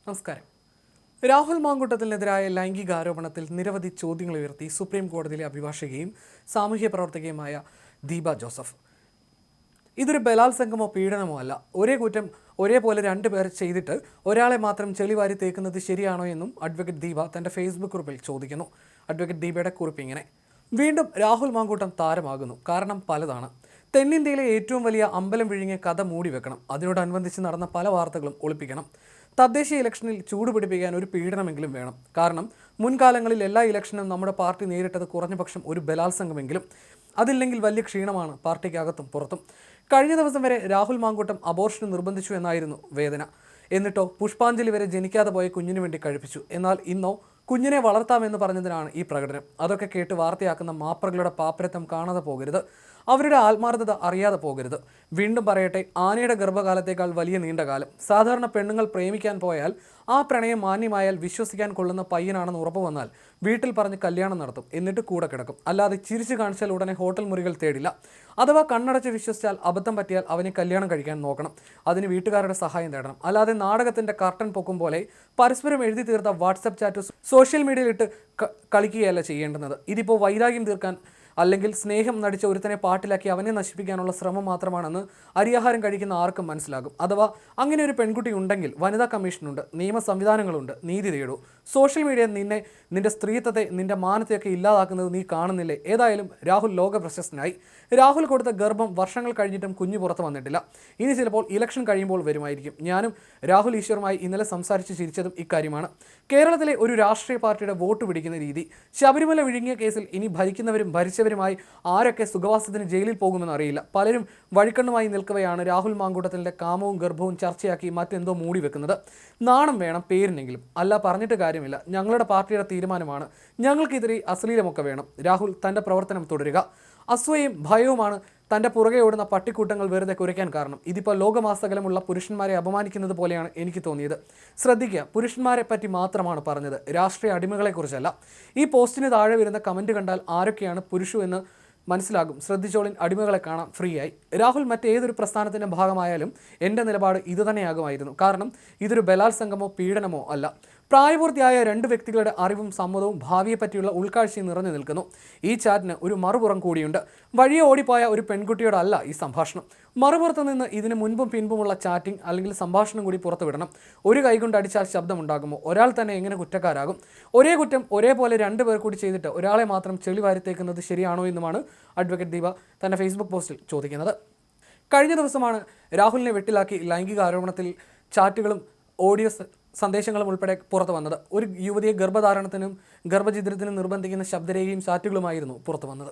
നമസ്കാരം. രാഹുൽ മാങ്കൂട്ടത്തിനെതിരായ ലൈംഗിക ആരോപണത്തിൽ നിരവധി ചോദ്യങ്ങൾ ഉയർത്തി സുപ്രീം കോടതിയിലെ അഭിഭാഷകയും സാമൂഹ്യ പ്രവർത്തകയുമായ ദീപ ജോസഫ്. ഇതൊരു ബലാത്സംഗമോ പീഡനമോ അല്ല. ഒരേ കുറ്റം ഒരേപോലെ രണ്ടുപേർ ചെയ്തിട്ട് ഒരാളെ മാത്രം ചെളിവാരി തേക്കുന്നത് ശരിയാണോ എന്നും അഡ്വക്കേറ്റ് ദീപ തൻ്റെ ഫേസ്ബുക്ക് കുറിപ്പിൽ ചോദിക്കുന്നു. അഡ്വക്കേറ്റ് ദീപയുടെ കുറിപ്പ് ഇങ്ങനെ: വീണ്ടും രാഹുൽ മാങ്കൂട്ടം താരമാകുന്നു. കാരണം പലതാണ്. തെന്നിന്ത്യയിലെ ഏറ്റവും വലിയ അമ്പലം വിഴുങ്ങിയ കഥ മൂടിവെക്കണം. അതിനോടനുബന്ധിച്ച് നടന്ന പല വാർത്തകളും ഒളിപ്പിക്കണം. തദ്ദേശീയ ഇലക്ഷനിൽ ചൂടുപിടിപ്പിക്കാൻ ഒരു പീഡനമെങ്കിലും വേണം. കാരണം മുൻകാലങ്ങളിൽ എല്ലാ ഇലക്ഷനും നമ്മുടെ പാർട്ടി നേരിട്ടത് കുറഞ്ഞപക്ഷം ഒരു ബലാത്സംഗമെങ്കിലും. അതില്ലെങ്കിൽ വലിയ ക്ഷീണമാണ് പാർട്ടിക്കകത്തും പുറത്തും. കഴിഞ്ഞ ദിവസം വരെ രാഹുൽ മാങ്കൂട്ടം അബോർഷന് നിർബന്ധിച്ചു എന്നായിരുന്നു വേദന. എന്നിട്ടോ പുഷ്പാഞ്ജലി വരെ ജനിക്കാതെ പോയ കുഞ്ഞിനു വേണ്ടി കഴിപ്പിച്ചു. എന്നാൽ ഇന്നോ കുഞ്ഞിനെ വളർത്താമെന്ന് പറഞ്ഞതിനാണ് ഈ പ്രകടനം. അതൊക്കെ കേട്ട് വാർത്തയാക്കുന്ന മാപ്രകളുടെ പാപ്പരത്വം കാണാതെ പോകരുത്. അവരുടെ ആത്മാർത്ഥത അറിയാതെ പോകരുത്. വീണ്ടും പറയട്ടെ, ആനയുടെ ഗർഭകാലത്തേക്കാൾ വലിയ നീണ്ടകാലം. സാധാരണ പെണ്ണുങ്ങൾ പ്രേമിക്കാൻ പോയാൽ ആ പ്രണയം മാന്യമായാൽ വിശ്വസിക്കാൻ കൊള്ളുന്ന പയ്യനാണെന്ന് ഉറപ്പ് വന്നാൽ വീട്ടിൽ പറഞ്ഞ് കല്യാണം നടത്തും. എന്നിട്ട് കൂടെ കിടക്കും. അല്ലാതെ ചിരിച്ചു കാണിച്ചാൽ ഉടനെ ഹോട്ടൽ മുറികൾ തേടില്ല. അഥവാ കണ്ണടച്ച് വിശ്വസിച്ചാൽ അബദ്ധം പറ്റിയാൽ അവനെ കല്യാണം കഴിക്കാൻ നോക്കണം. അതിന് വീട്ടുകാരുടെ സഹായം തേടണം. അല്ലാതെ നാടകത്തിൻ്റെ കർട്ടൻ പൊക്കും പോലെ പരസ്പരം എഴുതി തീർത്ത വാട്സപ്പ് ചാറ്റ് സോഷ്യൽ മീഡിയയിലിട്ട് കളിക്കുകയല്ല ചെയ്യേണ്ടുന്നത്. ഇതിപ്പോൾ വൈരാഗ്യം തീർക്കാൻ അല്ലെങ്കിൽ സ്നേഹം നടിച്ച ഒരുത്തനെ പാട്ടിലാക്കി അവനെ നശിപ്പിക്കാനുള്ള ശ്രമം മാത്രമാണെന്ന് അരിയാഹാരം കഴിക്കുന്ന ആർക്കും മനസ്സിലാകും. അഥവാ അങ്ങനെ ഒരു പെൺകുട്ടി ഉണ്ടെങ്കിൽ വനിതാ കമ്മീഷനുണ്ട്, നിയമ സംവിധാനങ്ങളുണ്ട്, നീതി തേടൂ. സോഷ്യൽ മീഡിയ നിന്റെ സ്ത്രീത്വത്തെ, നിന്റെ മാനത്തെയൊക്കെ ഇല്ലാതാക്കുന്നത് നീ കാണുന്നില്ലേ? ഏതായാലും രാഹുൽ ലോക പ്രശസ്തനായി. രാഹുൽ കൊടുത്ത ഗർഭം വർഷങ്ങൾ കഴിഞ്ഞിട്ടും കുഞ്ഞു പുറത്ത് വന്നിട്ടില്ല. ഇനി ചിലപ്പോൾ ഇലക്ഷൻ കഴിയുമ്പോൾ വരുമായിരിക്കും. ഞാനും രാഹുൽ ഈശ്വറുമായി ഇന്നലെ സംസാരിച്ച് ചിരിച്ചതും ഇക്കാര്യമാണ്. കേരളത്തിലെ ഒരു രാഷ്ട്രീയ പാർട്ടിയുടെ വോട്ട് പിടിക്കുന്ന രീതി. ശബരിമല വിഴുങ്ങിയ കേസിൽ ഇനി ഭരിക്കുന്നവരും ഭരിച്ചവരുമായി ആരൊക്കെ സുഖവാസത്തിന് ജയിലിൽ പോകുമെന്ന് അറിയില്ല. പലരും വഴിക്കണ്ണുമായി നിൽക്കവെയാണ് രാഹുൽ മാങ്കൂട്ടത്തിൻ്റെ കാമവും ഗർഭവും ചർച്ചയാക്കി മറ്റെന്തോ മൂടി വെക്കുന്നത്. നാണം വേണം പേരിനെങ്കിലും. അല്ല, പറഞ്ഞിട്ട് കാര്യമില്ല. ഞങ്ങളുടെ പാർട്ടിയുടെ തീരുമാനമാണ്. ഞങ്ങൾക്കെതിരെ അശ്ലീലമൊക്കെ വേണം. രാഹുൽ തൻ്റെ പ്രവർത്തനം തുടരുക. അസൂയയും ഭയവുമാണ് തൻ്റെ പുറകെ ഓടുന്ന പട്ടിക്കൂട്ടങ്ങൾ വെറുതെ കുരയ്ക്കാൻ കാരണം. ഇതിപ്പോൾ ലോകമാസകലമുള്ള പുരുഷന്മാരെ അപമാനിക്കുന്നത് പോലെയാണ് എനിക്ക് തോന്നിയത്. ശ്രദ്ധിക്കുക, പുരുഷന്മാരെ പറ്റി മാത്രമാണ് പറഞ്ഞത്, രാഷ്ട്രീയ അടിമകളെക്കുറിച്ചല്ല. ഈ പോസ്റ്റിന് താഴെ വരുന്ന കമൻറ്റ് കണ്ടാൽ ആരൊക്കെയാണ് പുരുഷു എന്ന് മനസ്സിലാകും. ശ്രദ്ധിച്ചോളിൻ, അടിമകളെ കാണാം ഫ്രീ ആയി. രാഹുൽ മറ്റേതൊരു പ്രസ്ഥാനത്തിൻ്റെ ഭാഗമായാലും എൻ്റെ നിലപാട് ഇതുതന്നെയാകുമായിരുന്നു. കാരണം ഇതൊരു ബലാത്സംഗമോ പീഡനമോ അല്ല. പ്രായപൂർത്തിയായ രണ്ട് വ്യക്തികളുടെ അറിവും സമ്മതവും ഭാവിയെപ്പറ്റിയുള്ള ഉൾക്കാഴ്ചയും നിറഞ്ഞു നിൽക്കുന്നു. ഈ ചാറ്റിന് ഒരു മറുപുറം കൂടിയുണ്ട്. വഴിയെ ഓടിപ്പോയ ഒരു പെൺകുട്ടിയോടല്ല ഈ സംഭാഷണം. മറുപുറത്ത് നിന്ന് ഇതിന് മുൻപും പിൻപുമുള്ള ചാറ്റിംഗ് അല്ലെങ്കിൽ സംഭാഷണം കൂടി പുറത്തു വിടണം. ഒരു കൈകൊണ്ട് അടിച്ചാൽ ശബ്ദമുണ്ടാകുമോ? ഒരാൾ തന്നെ എങ്ങനെ കുറ്റക്കാരാകും? ഒരേ കുറ്റം ഒരേപോലെ രണ്ടുപേർ കൂടി ചെയ്തിട്ട് ഒരാളെ മാത്രം ചെളി വാരിത്തേക്കുന്നത് ശരിയാണോ എന്നുമാണ് അഡ്വക്കേറ്റ് ദീപ തൻ്റെ ഫേസ്ബുക്ക് പോസ്റ്റിൽ ചോദിക്കുന്നത്. കഴിഞ്ഞ ദിവസമാണ് രാഹുലിനെ വെട്ടിലാക്കി ലൈംഗിക ആരോപണത്തിൽ ചാറ്റുകളും ഓഡിയോ സന്ദേശങ്ങളും ഉൾപ്പെടെ പുറത്തു വന്നത്. ഒരു യുവതിയെ ഗർഭധാരണത്തിനും ഗർഭഛിദ്രത്തിനും നിർബന്ധിക്കുന്ന ശബ്ദരേഖയും ചാറ്റുകളുമായിരുന്നു പുറത്തു വന്നത്.